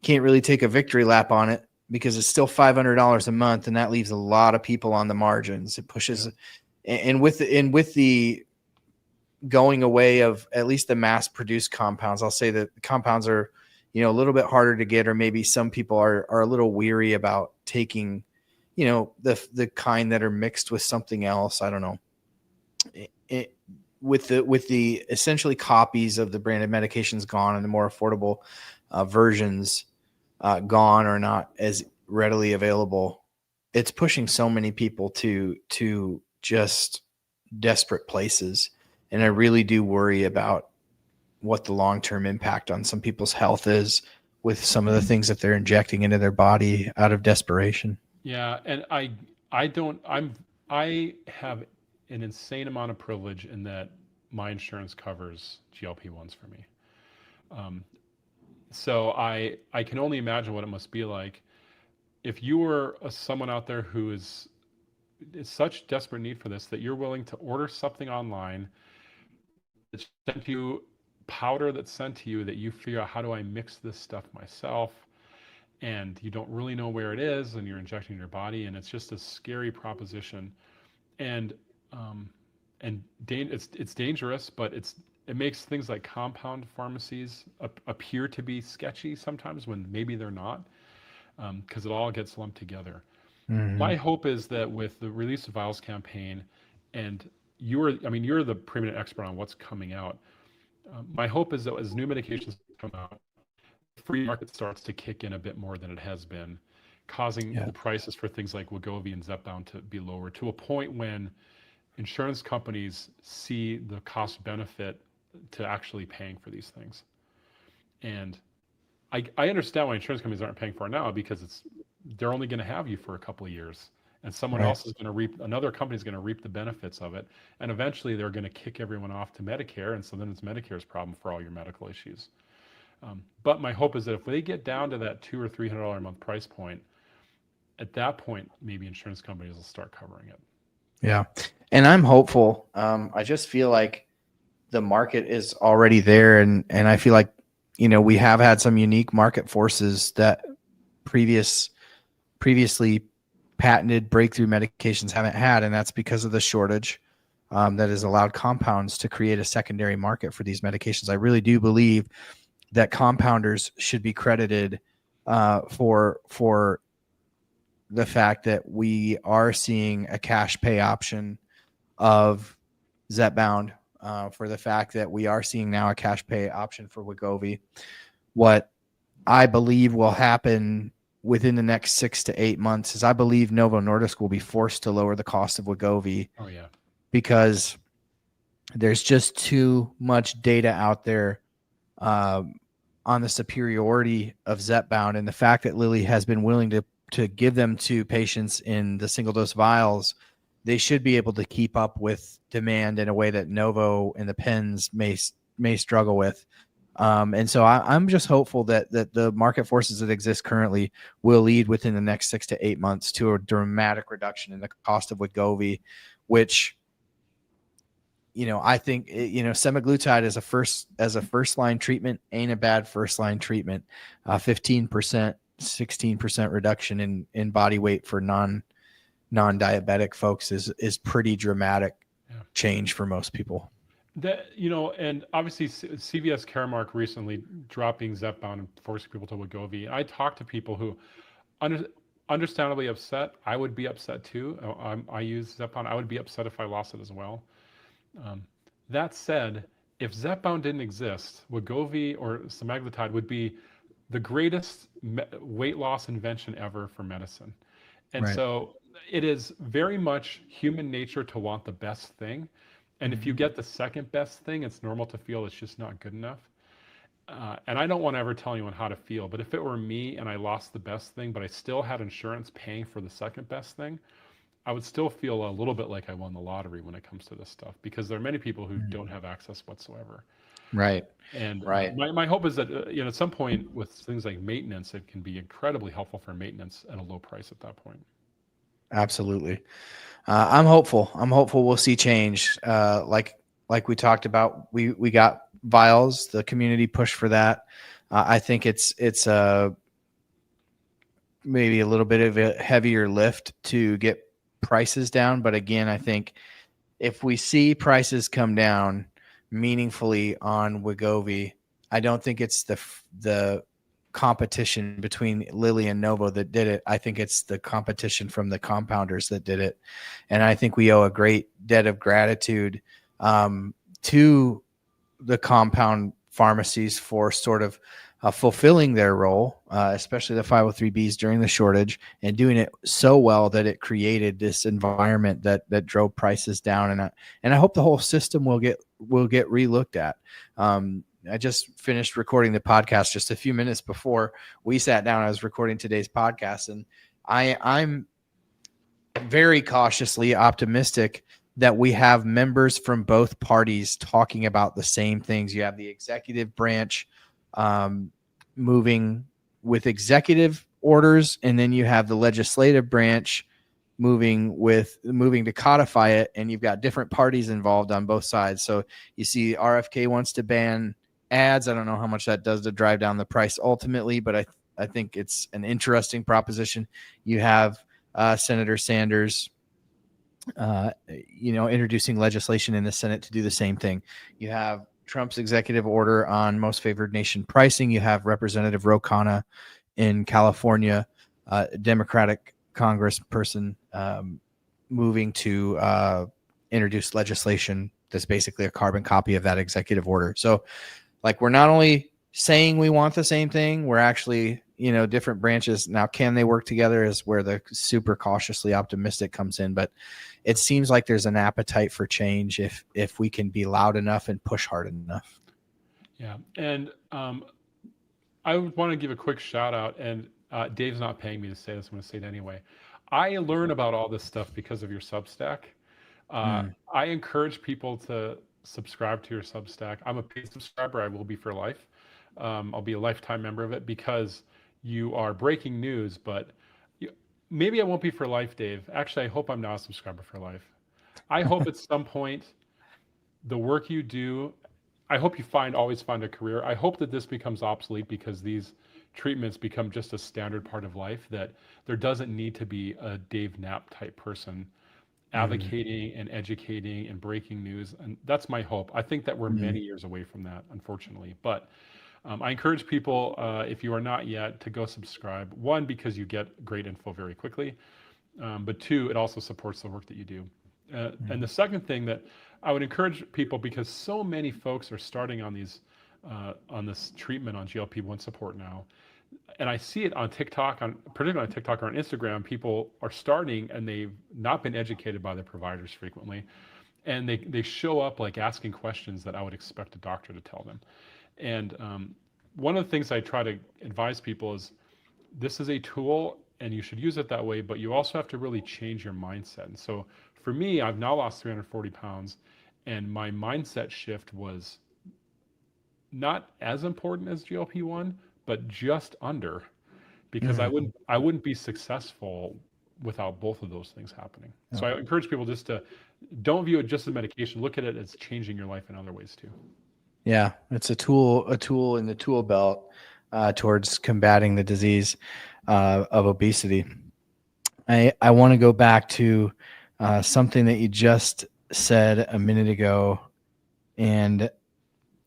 can't really take a victory lap on it because it's still $500 a month, and that leaves a lot of people on the margins. It pushes, and with the going away of at least the mass produced compounds, I'll say that the compounds are, a little bit harder to get, or maybe some people are a little weary about taking, the kind that are mixed with something else. I don't know. With the essentially copies of the branded medications gone and the more affordable versions gone or not as readily available, it's pushing so many people to just desperate places. And I really do worry about what the long-term impact on some people's health is with some of the things that they're injecting into their body out of desperation. Yeah, and I have an insane amount of privilege in that my insurance covers GLP-1s for me. So I can only imagine what it must be like if you were someone out there who is such desperate need for this that you're willing to order something online that's sent to you, powder that's sent to you, that you figure out, how do I mix this stuff myself? And you don't really know where it is, and you're injecting your body, and it's just a scary proposition. And it's dangerous, but it makes things like compound pharmacies appear to be sketchy sometimes when maybe they're not, because it all gets lumped together. Mm-hmm. My hope is that with the Release of Vials campaign, and you're the preeminent expert on what's coming out. My hope is that as new medications come out, the free market starts to kick in a bit more than it has been, causing the prices for things like Wegovy and Zepbound to be lower, to a point when insurance companies see the cost benefit to actually paying for these things. And I understand why insurance companies aren't paying for it now, because they're only going to have you for a couple of years, and someone else is going to reap, another company is going to reap the benefits of it, and eventually they're going to kick everyone off to Medicare, and so then it's Medicare's problem for all your medical issues. But my hope is that if they get down to that $200 or $300 a month price point, at that point maybe insurance companies will start covering it. Yeah, and I'm hopeful. I just feel like the market is already there, and I feel like we have had some unique market forces that previously patented breakthrough medications haven't had, and that's because of the shortage that has allowed compounds to create a secondary market for these medications. I really do believe that compounders should be credited for the fact that we are seeing a cash pay option of Zepbound, for the fact that we are seeing now a cash pay option for Wegovy. What I believe will happen within the next 6 to 8 months is I believe Novo Nordisk will be forced to lower the cost of Wegovy. Oh yeah, because there's just too much data out there on the superiority of Zepbound, and the fact that Lilly has been willing to give them to patients in the single dose vials. They should be able to keep up with demand in a way that Novo and the pens may struggle with. And so I'm just hopeful that the market forces that exist currently will lead within the next 6 to 8 months to a dramatic reduction in the cost of Wegovy, which, I think, semaglutide as a first line treatment ain't a bad first line treatment. 15%, 16% reduction in body weight for non-diabetic folks is pretty dramatic change for most people. That, and obviously CVS Caremark recently dropping Zepbound and forcing people to Wegovy. I talked to people who understandably upset. I would be upset too. I use Zepbound. I would be upset if I lost it as well. That said, if Zepbound didn't exist, Wegovy or semaglutide would be the greatest weight loss invention ever for medicine. And so it is very much human nature to want the best thing. And if you get the second best thing, it's normal to feel it's just not good enough. And I don't want to ever tell anyone how to feel, but if it were me and I lost the best thing, but I still had insurance paying for the second best thing, I would still feel a little bit like I won the lottery when it comes to this stuff, because there are many people who don't have access whatsoever. Right. And my hope is that, at some point with things like maintenance, it can be incredibly helpful for maintenance at a low price at that point. Absolutely. I'm hopeful. We'll see change. Like we talked about, we got vials, the community pushed for that. I think it's maybe a little bit of a heavier lift to get prices down. But again, I think if we see prices come down meaningfully on Wegovy, I don't think it's the competition between Lilly and Novo that did it. I think it's the competition from the compounders that did it. And I think we owe a great debt of gratitude to the compound pharmacies for sort of fulfilling their role, especially the 503Bs during the shortage, and doing it so well that it created this environment that drove prices down. And I hope the whole system will get relooked at. I just finished recording the podcast just a few minutes before we sat down. I was recording today's podcast, and I'm very cautiously optimistic that we have members from both parties talking about the same things. You have the executive branch moving with executive orders, and then you have the legislative branch moving to codify it, and you've got different parties involved on both sides. So you see RFK wants to ban ads. I don't know how much that does to drive down the price ultimately, but I think it's an interesting proposition. You have Senator Sanders introducing legislation in the Senate to do the same thing. You have Trump's executive order on most favored nation pricing. You have Representative Ro Khanna in California, Democratic congressperson moving to introduce legislation that's basically a carbon copy of that executive order. So, like, we're not only saying we want the same thing, we're actually, different branches. Now, can they work together is where the super cautiously optimistic comes in. But it seems like there's an appetite for change if we can be loud enough and push hard enough. Yeah. And I want to give a quick shout out, and Dave's not paying me to say this. I'm going to say it anyway. I learn about all this stuff because of your Substack. I encourage people to subscribe to your Substack. I'm a paid subscriber. I will be for life. I'll be a lifetime member of it because you are breaking news, but maybe I won't be for life, Dave. Actually, I hope I'm not a subscriber for life. I hope at some point the work you do, I hope you always find a career. I hope that this becomes obsolete because these treatments become just a standard part of life, that there doesn't need to be a Dave Knapp type person advocating and educating and breaking news. And that's my hope. I think that we're many years away from that, unfortunately. But I encourage people, if you are not yet, to go subscribe. One, because you get great info very quickly. But two, it also supports the work that you do. And the second thing that I would encourage people, because so many folks are starting on this treatment on GLP-1 support now, and I see it on TikTok, particularly on TikTok or on Instagram, people are starting and they've not been educated by their providers frequently. And they show up like asking questions that I would expect a doctor to tell them. And one of the things I try to advise people is this is a tool and you should use it that way, but you also have to really change your mindset. And so for me, I've now lost 340 pounds, and my mindset shift was not as important as GLP-1, but just under, because I wouldn't be successful without both of those things happening. So I encourage people just to don't view it just as medication. Look at it as changing your life in other ways too. Yeah, it's a tool in the tool belt towards combating the disease of obesity. I want to go back to something that you just said a minute ago, and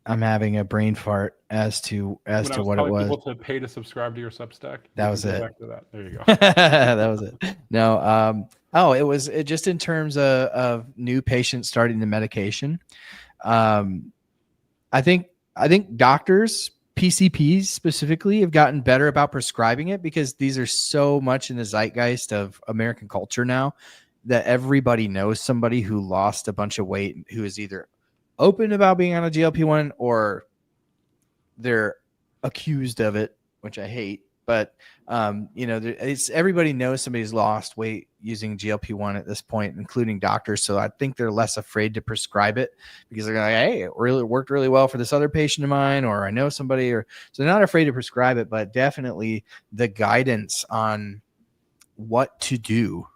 I'm having a brain fart as to what it was. People to pay to subscribe to your Substack. That was it. Back to that. There you go. That was it. No. It was just in terms of new patients starting the medication. I think doctors, PCPs specifically, have gotten better about prescribing it because these are so much in the zeitgeist of American culture now that everybody knows somebody who lost a bunch of weight who is either open about being on a GLP-1 or they're accused of it, which I hate. But everybody knows somebody's lost weight using GLP-1 at this point, including doctors. So I think they're less afraid to prescribe it because they're like, hey, it really worked really well for this other patient of mine, or I know somebody, so they're not afraid to prescribe it. But definitely the guidance on what to do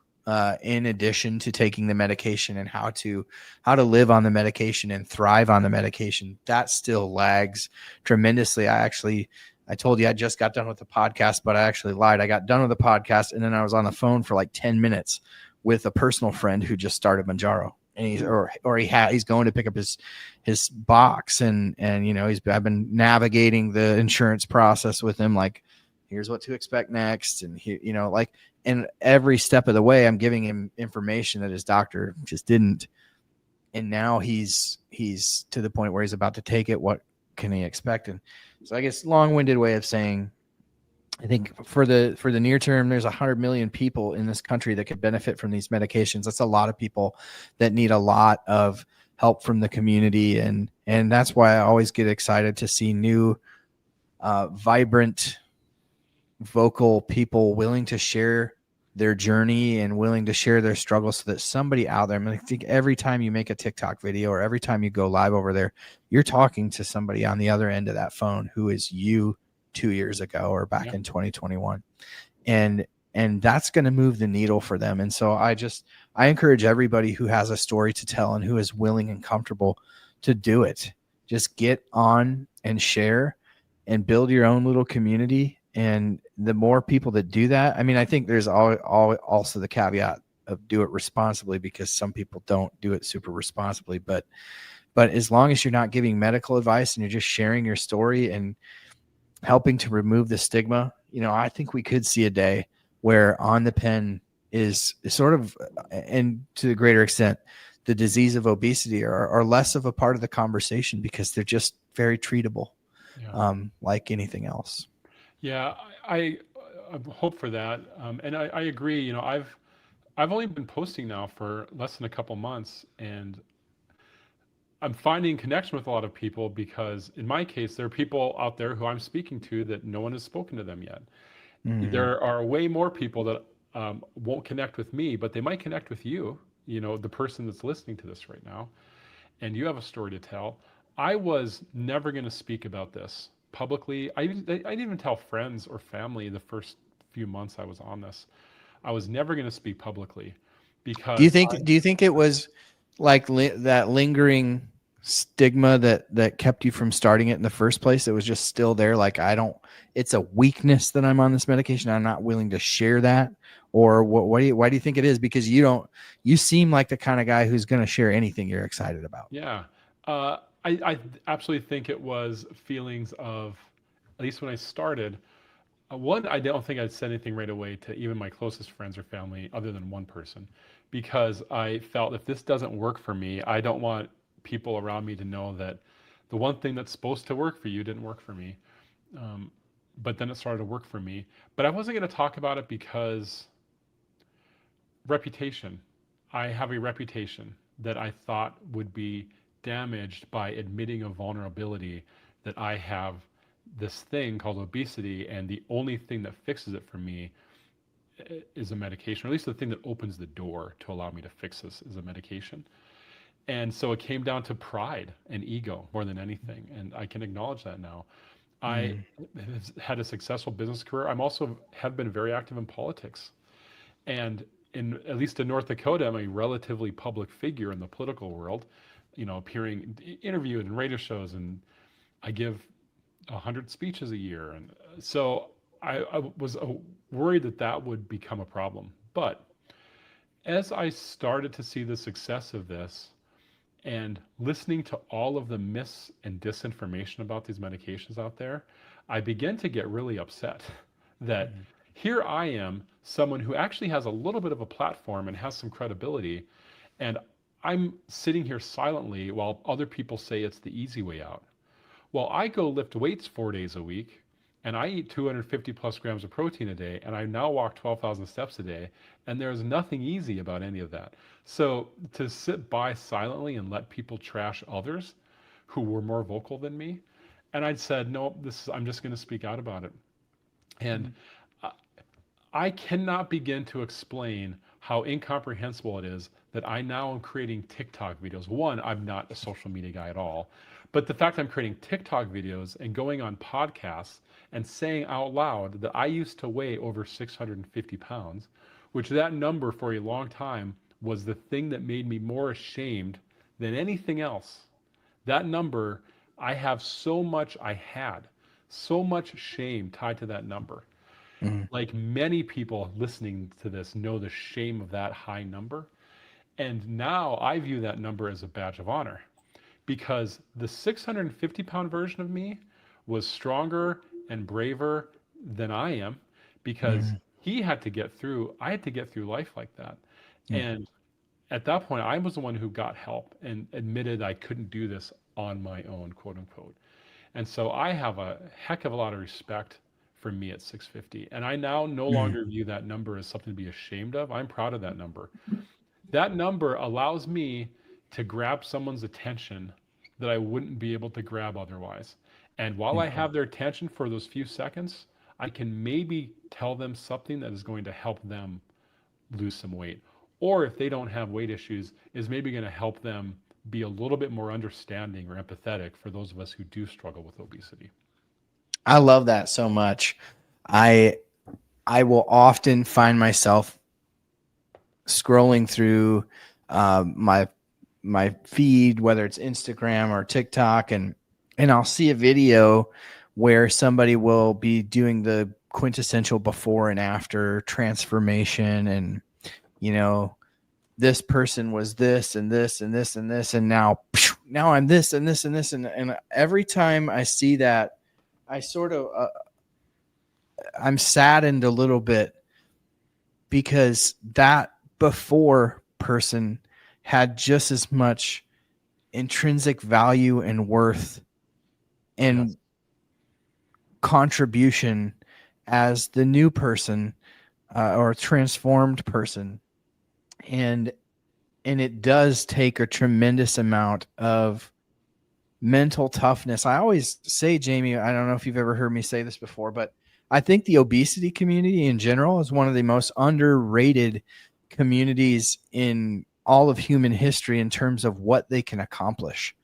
in addition to taking the medication and how to live on the medication and thrive on the medication, that still lags tremendously. I actually I told you I just got done with the podcast, but I actually lied. I got done with the podcast, and then I was on the phone for like 10 minutes with a personal friend who just started Manjaro. And he's going to pick up his box, and I've been navigating the insurance process with him, like here's what to expect next, and and every step of the way I'm giving him information that his doctor just didn't. And now he's to the point where he's about to take it. What can he expect? And so I guess long-winded way of saying, I think for the near term, there's 100 million people in this country that could benefit from these medications. That's a lot of people that need a lot of help from the community, and that's why I always get excited to see new, vibrant, vocal people willing to share their journey and willing to share their struggles, so that somebody out there, I mean, I think every time you make a TikTok video or every time you go live over there, you're talking to somebody on the other end of that phone who is you 2 years ago or back in 2021. And that's going to move the needle for them. And so I encourage everybody who has a story to tell and who is willing and comfortable to do it. Just get on and share and build your own little community. And the more people that do that, I mean, I think there's also the caveat of do it responsibly, because some people don't do it super responsibly. But as long as you're not giving medical advice and you're just sharing your story and helping to remove the stigma, I think we could see a day where on the pen is sort of, and to a greater extent, the disease of obesity are less of a part of the conversation, because they're just very treatable, like anything else. Yeah, I hope for that, and I agree. I've only been posting now for less than a couple months, and I'm finding connection with a lot of people because, in my case, there are people out there who I'm speaking to that no one has spoken to them yet. Mm-hmm. There are way more people that won't connect with me, but they might connect with you. The person that's listening to this right now, and you have a story to tell. I was never going to speak about this publicly. I didn't even tell friends or family the first few months I was on this. I was never going to speak publicly because Do you think it was like that lingering stigma that kept you from starting it in the first place? It was just still there. Like, it's a weakness that I'm on this medication. I'm not willing to share that. Or why do you think it is? Because you seem like the kind of guy who's going to share anything you're excited about. Yeah. I absolutely think it was feelings of, at least when I started, one, I don't think I'd said anything right away to even my closest friends or family, other than one person, because I felt if this doesn't work for me, I don't want people around me to know that the one thing that's supposed to work for you didn't work for me. Um, but then it started to work for me. But I wasn't going to talk about it because reputation. I have a reputation that I thought would be damaged by admitting a vulnerability that I have this thing called obesity, and the only thing that fixes it for me is a medication, or at least the thing that opens the door to allow me to fix this is a medication. And so it came down to pride and ego more than anything, and I can acknowledge that now. I have had a successful business career. I'm also have been very active in politics, and in at least in North Dakota, I'm a relatively public figure in the political world. Appearing interviewed in radio shows, and I give 100 speeches a year, and so I was worried that that would become a problem. But as I started to see the success of this, and listening to all of the myths and disinformation about these medications out there, I began to get really upset that here I am, someone who actually has a little bit of a platform and has some credibility, and I'm sitting here silently while other people say it's the easy way out. Well, I go lift weights 4 days a week, and I eat 250 plus grams of protein a day, and I now walk 12,000 steps a day, and there's nothing easy about any of that. So to sit by silently and let people trash others who were more vocal than me, and I'd said, no, I'm just going to speak out about it. And I cannot begin to explain how incomprehensible it is that I now am creating TikTok videos. One, I'm not a social media guy at all, but the fact I'm creating TikTok videos and going on podcasts and saying out loud that I used to weigh over 650 pounds, which that number for a long time was the thing that made me more ashamed than anything else. That number, I have so much I had So much shame tied to that number. Mm, Like many people listening to this know the shame of that high number. And now I view that number as a badge of honor because the 650-pound version of me was stronger and braver than I am because mm, he had to get through, I had to get through life like that. mm, And at that point, I was the one who got help and admitted I couldn't do this on my own, quote unquote. And so I have a heck of a lot of respect for me at 650. And I now no mm, longer view that number as something to be ashamed of. I'm proud of that number. That number allows me to grab someone's attention that I wouldn't be able to grab otherwise. And while I mm. have their attention for those few seconds, I can maybe tell them something that is going to help them lose some weight. Or if they don't have weight issues, is maybe going to help them be a little bit more understanding or empathetic for those of us who do struggle with obesity. I love that so much. I I will often find myself scrolling through my feed, whether it's Instagram or TikTok, and I'll see a video where somebody will be doing the quintessential before and after transformation, and you know, this person was this and this and this and this, and now I'm this and this and this, and every time I see that, I sort of I'm saddened a little bit because that before person had just as much intrinsic value and worth Yes. and contribution as the new person or transformed person. And and it does take a tremendous amount of mental toughness. I always say, Jamie, I don't know if you've ever heard me say this before, but I think the obesity community in general is one of the most underrated communities in all of human history in terms of what they can accomplish.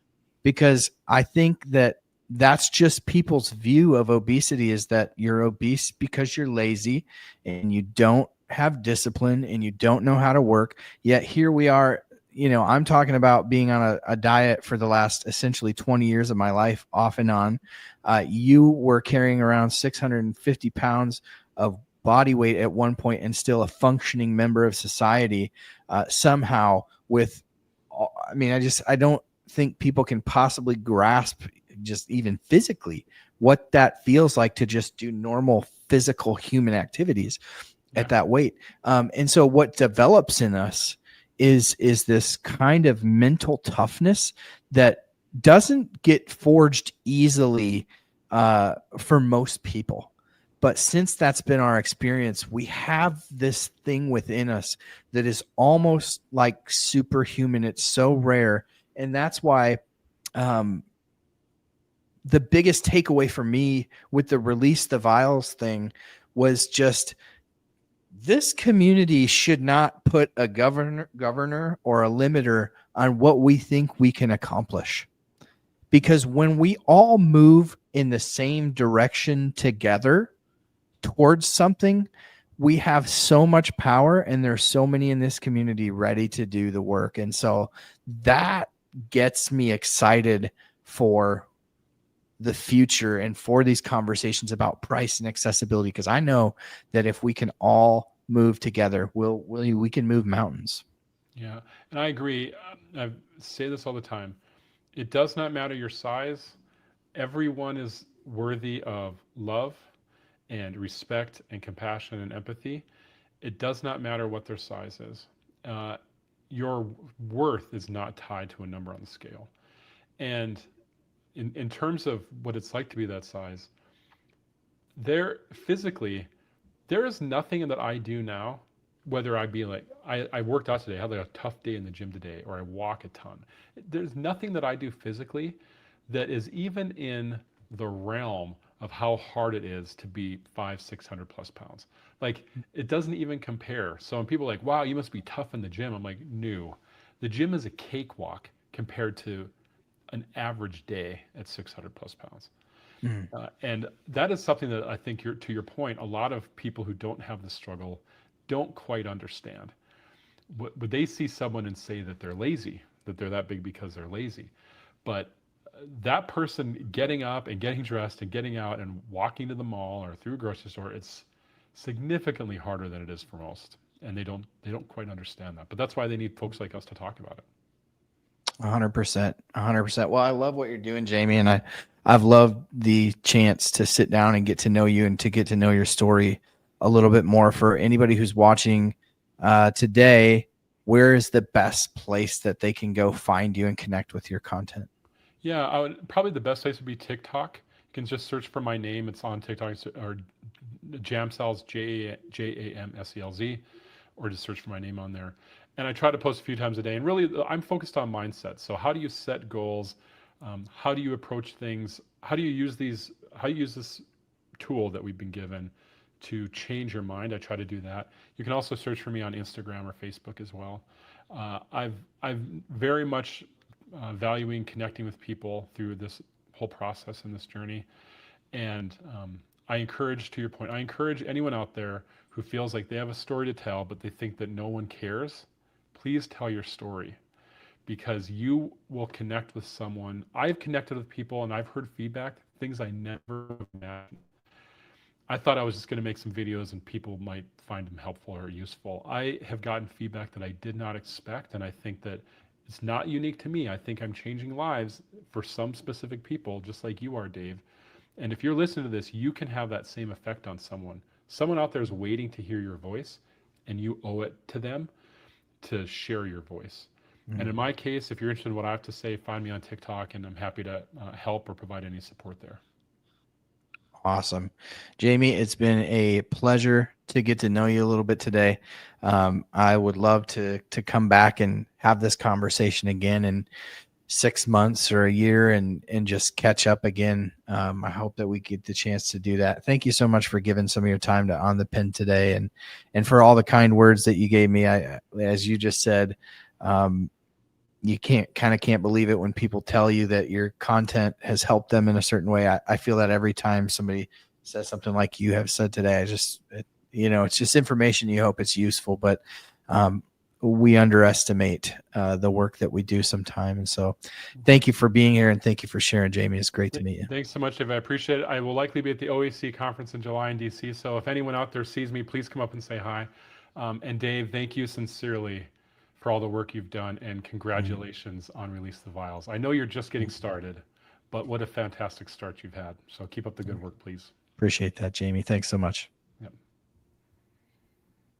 Because I think that that's just people's view of obesity, is that you're obese because you're lazy and you don't have discipline and you don't know how to work. Yet here we are, I'm talking about being on a diet for the last essentially 20 years of my life, off and on. You were carrying around 650 pounds of body weight at one point and still a functioning member of society, somehow with, I don't think people can possibly grasp, just even physically, what that feels like to just do normal physical human activities Yeah. at that weight. And so what develops in us is this kind of mental toughness that doesn't get forged easily for most people. But since that's been our experience, we have this thing within us that is almost like superhuman. It's so rare. And that's why um, the biggest takeaway for me with the release the vials thing was just, this community should not put a governor or a limiter on what we think we can accomplish. Because when we all move in the same direction together towards something, we have so much power, and there's so many in this community ready to do the work. And so that gets me excited for the future and for these conversations about price and accessibility, because I know that if we can all move together, we can move mountains. Yeah. And I agree. I say this all the time. It does not matter your size. Everyone is worthy of love and respect and compassion and empathy. It does not matter what their size is. Uh, your worth is not tied to a number on the scale. And in terms of what it's like to be that size, there physically, there is nothing that I do now, whether I be like, I worked out today, I had like a tough day in the gym today, or I walk a ton. There's nothing that I do physically that is even in the realm of how hard it is to be 600 plus pounds. Like it doesn't even compare. So when people are like, wow, you must be tough in the gym, I'm like, no. The gym is a cakewalk compared to an average day at 600 plus pounds. Mm. And that is something that I think to your point, a lot of people who don't have the struggle don't quite understand. Would they see someone and say that they're lazy, that they're that big because they're lazy? But that person getting up and getting dressed and getting out and walking to the mall or through a grocery store, it's significantly harder than it is for most, and they don't quite understand that. But that's why they need folks like us to talk about it. 100%. 100%. Well, I love what you're doing, Jamie, and I've loved the chance to sit down and get to know you and to get to know your story a little bit more. For anybody who's watching today, where is the best place that they can go find you and connect with your content? Yeah, probably the best place would be TikTok. You can just search for my name. It's on TikTok, or Jamselz, JAMSELZ, or just search for my name on there. And I try to post a few times a day. And really, I'm focused on mindset. So how do you set goals? How do you approach things? How do you use these? How do you use this tool that we've been given to change your mind? I try to do that. You can also search for me on Instagram or Facebook as well. I've very much valuing connecting with people through this whole process and this journey. And I encourage, to your point, I encourage anyone out there who feels like they have a story to tell, but they think that no one cares. Please tell your story, because you will connect with someone. I've connected with people and I've heard feedback, things I never imagined. I thought I was just going to make some videos and people might find them helpful or useful. I have gotten feedback that I did not expect, and I think that it's not unique to me. I think I'm changing lives for some specific people, just like you are, Dave. And if you're listening to this, you can have that same effect on someone. Someone out there is waiting to hear your voice, and you owe it to them to share your voice. And in my case, if you're interested in what I have to say, find me on TikTok, and I'm happy to help or provide any support there. Awesome. Jamie, it's been a pleasure to get to know you a little bit today. I would love to come back and have this conversation again in 6 months or a year and just catch up again. I hope that we get the chance to do that. Thank you so much for giving some of your time to On the Pen today, and for all the kind words that you gave me. As you just said, you can't believe it when people tell you that your content has helped them in a certain way. I feel that every time somebody says something like you have said today. It's just information. You hope it's useful, but we underestimate the work that we do sometime. And so thank you for being here, and thank you for sharing, Jamie. It's great to meet you. Thanks so much, Dave. I appreciate it. I will likely be at the OAC conference in July in DC. So if anyone out there sees me, please come up and say hi. And Dave, thank you sincerely for all the work you've done, and congratulations on Release the Vials. I know you're just getting started, but what a fantastic start you've had. So keep up the good work, please. Appreciate that, Jamie. Thanks so much.